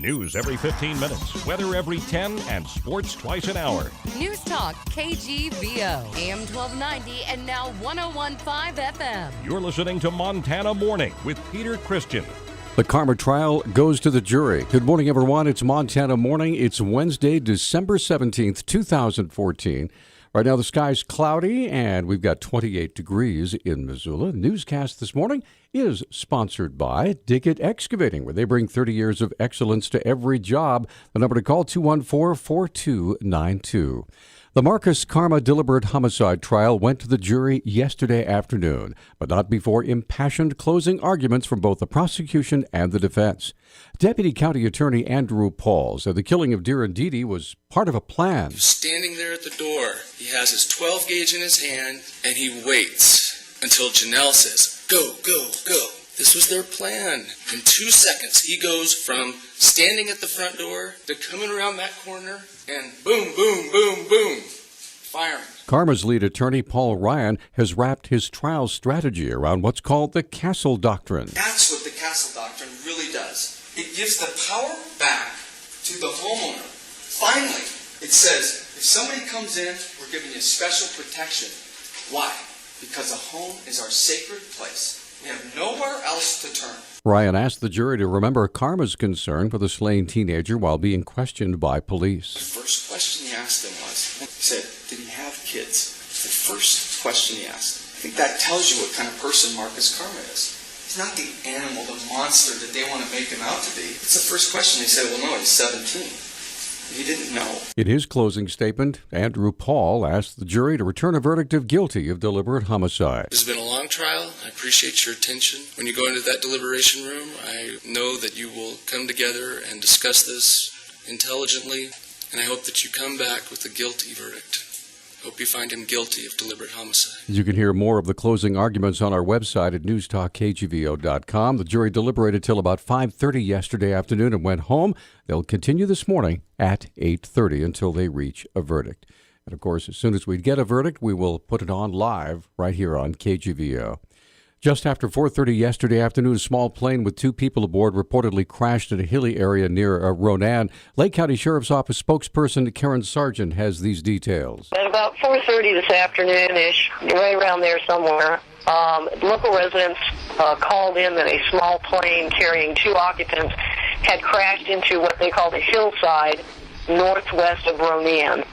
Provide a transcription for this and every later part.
News every 15 minutes, weather every 10, and sports twice an hour. Newstalk, KGVO, AM 1290 and now 101.5 FM. You're listening to Montana Morning with Peter Christian. The Karma trial goes to the jury. Good morning, everyone. It's Montana Morning. It's Wednesday, December 17th, 2014. Right now, the sky's cloudy, and we've got 28 degrees in Missoula. The newscast this morning is sponsored by Dig It Excavating, where they bring 30 years of excellence to every job. The number to call, 214-4292. The Marcus Karma deliberate homicide trial went to the jury yesterday afternoon, but not before impassioned closing arguments from both the prosecution and the defense. Deputy County Attorney Andrew Paul said the killing of Deer and Dede was part of a plan. He's standing there at the door. He has his 12 gauge in his hand, and he waits until Janelle says, "Go, go, go." This was their plan. In 2 seconds, he goes from standing at the front door to coming around that corner and boom, boom, boom, boom, firing. Karma's lead attorney, Paul Ryan, has wrapped his trial strategy around what's called the Castle Doctrine. That's what the Castle Doctrine really does. It gives the power back to the homeowner. Finally, it says, if somebody comes in, we're giving you special protection. Why? Because a home is our sacred place. We have nowhere else to turn. Ryan asked the jury to remember Karma's concern for the slain teenager while being questioned by police. The first question he asked him was, he said, did he have kids? The first question he asked. I think that tells you what kind of person Marcus Karma is. He's not the animal, the monster that they want to make him out to be. It's the first question. They said, well, no, he's 17. He didn't know. In his closing statement, Andrew Paul asked the jury to return a verdict of guilty of deliberate homicide. This has been a long trial. I appreciate your attention. When you go into that deliberation room, I know that you will come together and discuss this intelligently, and I hope that you come back with a guilty verdict. I hope you find him guilty of deliberate homicide. You can hear more of the closing arguments on our website at newstalkkgvo.com. The jury deliberated till about 5:30 yesterday afternoon and went home. They'll continue this morning at 8:30 until they reach a verdict. And, of course, as soon as we get a verdict, we will put it on live right here on KGVO. Just after 4:30 yesterday afternoon, a small plane with 2 people aboard reportedly crashed in a hilly area near Ronan. Lake County Sheriff's Office spokesperson Karen Sargent has these details. At about 4:30 this afternoon-ish, right around there somewhere, local residents called in that a small plane carrying 2 occupants had crashed into what they call the hillside northwest of Ronan.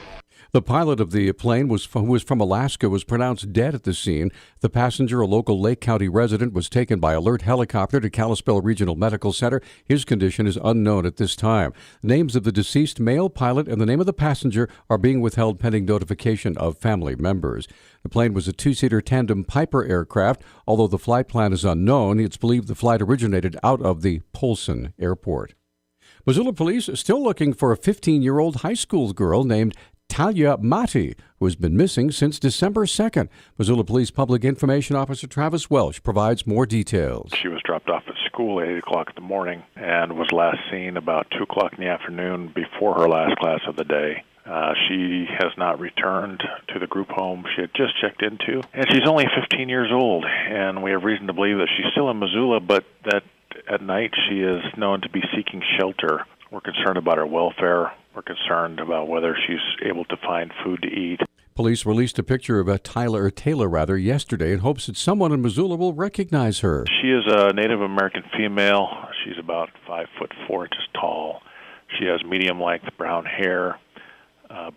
The pilot of the plane, who was from Alaska, was pronounced dead at the scene. The passenger, a local Lake County resident, was taken by alert helicopter to Kalispell Regional Medical Center. His condition is unknown at this time. The names of the deceased male pilot and the name of the passenger are being withheld pending notification of family members. The plane was a 2-seater tandem Piper aircraft. Although the flight plan is unknown, it's believed the flight originated out of the Polson Airport. Missoula police are still looking for a 15-year-old high school girl named Talia Mati, who has been missing since December 2nd. Missoula Police Public Information Officer Travis Welsh provides more details. She was dropped off at school at 8 o'clock in the morning and was last seen about 2 o'clock in the afternoon before her last class of the day. She has not returned to the group home she had just checked into, and she's only 15 years old, and we have reason to believe that she's still in Missoula, but that at night she is known to be seeking shelter. We're concerned about her welfare. We're concerned about whether she's able to find food to eat. Police released a picture of Taylor yesterday in hopes that someone in Missoula will recognize her. She is a Native American female. She's about 5'4" tall. She has medium-length brown hair,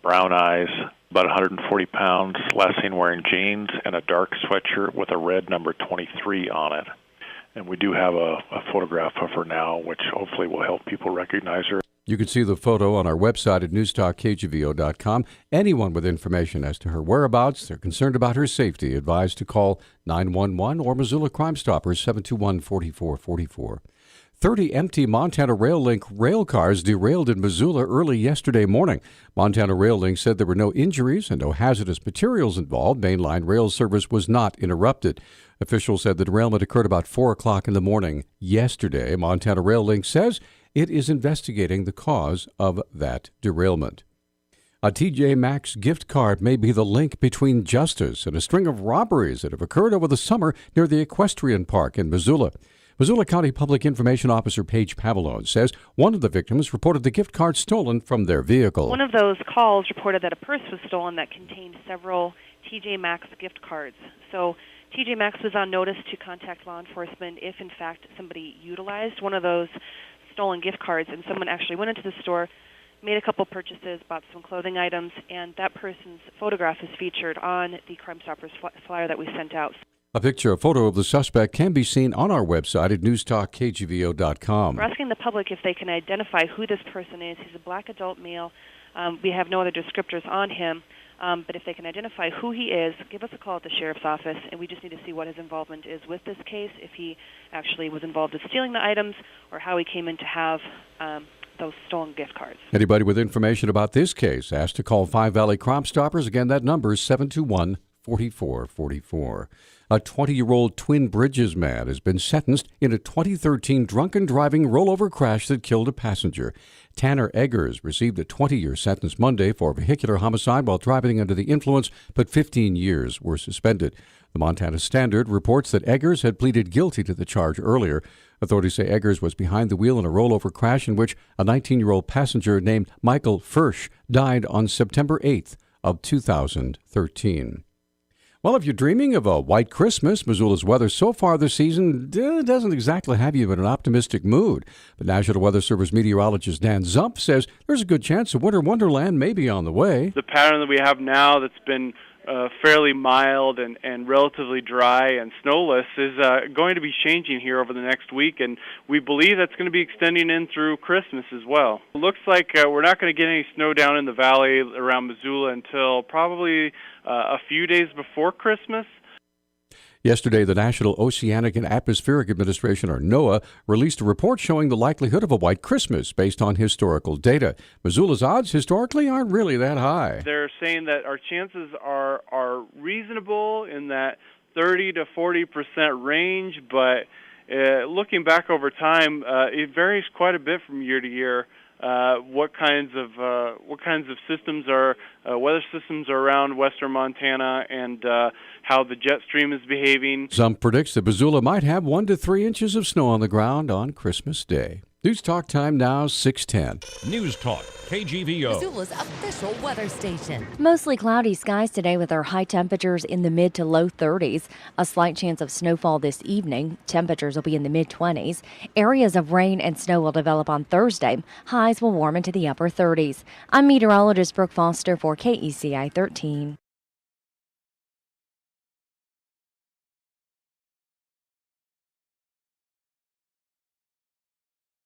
brown eyes, about 140 pounds, last seen wearing jeans and a dark sweatshirt with a red number 23 on it. And we do have a photograph of her now, which hopefully will help people recognize her. You can see the photo on our website at newstalkkgvo.com. Anyone with information as to her whereabouts, they're concerned about her safety, advised to call 911 or Missoula Crime Stoppers 721-4444. 30 empty Montana Rail Link rail cars derailed in Missoula early yesterday morning. Montana Rail Link said there were no injuries and no hazardous materials involved. Mainline rail service was not interrupted. Officials said the derailment occurred about 4 o'clock in the morning yesterday. Montana Rail Link says it is investigating the cause of that derailment. A TJ Maxx gift card may be the link between justice and a string of robberies that have occurred over the summer near the Equestrian Park in Missoula. Missoula County Public Information Officer Paige Pavolone says one of the victims reported the gift card stolen from their vehicle. One of those calls reported that a purse was stolen that contained several TJ Maxx gift cards. So TJ Maxx was on notice to contact law enforcement if, in fact, somebody utilized one of those stolen gift cards and someone actually went into the store, made a couple purchases, bought some clothing items, and that person's photograph is featured on the Crime Stoppers flyer that we sent out. A picture, a photo of the suspect can be seen on our website at newstalkkgvo.com. We're asking the public if they can identify who this person is. He's a black adult male. We have no other descriptors on him, but if they can identify who he is, give us a call at the sheriff's office, and we just need to see what his involvement is with this case, if he actually was involved in stealing the items or how he came in to have those stolen gift cards. Anybody with information about this case asked to call Five Valley Crime Stoppers. Again, that number is 721-4444. A 20-year-old Twin Bridges man has been sentenced in a 2013 drunken driving rollover crash that killed a passenger. Tanner Eggers received a 20-year sentence Monday for vehicular homicide while driving under the influence, but 15 years were suspended. The Montana Standard reports that Eggers had pleaded guilty to the charge earlier. Authorities say Eggers was behind the wheel in a rollover crash in which a 19-year-old passenger named Michael Fursch died on September 8th of 2013. Well, if you're dreaming of a white Christmas, Missoula's weather so far this season doesn't exactly have you in an optimistic mood. But National Weather Service meteorologist Dan Zump says there's a good chance a winter wonderland may be on the way. The pattern that we have now that's been fairly mild and relatively dry and snowless is going to be changing here over the next week, and we believe that's going to be extending in through Christmas as well. It looks like we're not going to get any snow down in the valley around Missoula until probably a few days before Christmas. Yesterday, the National Oceanic and Atmospheric Administration, or NOAA, released a report showing the likelihood of a white Christmas based on historical data. Missoula's odds historically aren't really that high. They're saying that our chances are reasonable in that 30 to 40% range, but looking back over time, it varies quite a bit from year to year. What kinds of systems weather systems are around western Montana, and how the jet stream is behaving. Some predicts that Missoula might have 1 to 3 inches of snow on the ground on Christmas Day. News Talk time now, 6:10. News Talk, KGVO. Missoula's official weather station. Mostly cloudy skies today with our high temperatures in the mid to low 30s. A slight chance of snowfall this evening. Temperatures will be in the mid-20s. Areas of rain and snow will develop on Thursday. Highs will warm into the upper 30s. I'm meteorologist Brooke Foster for KECI 13.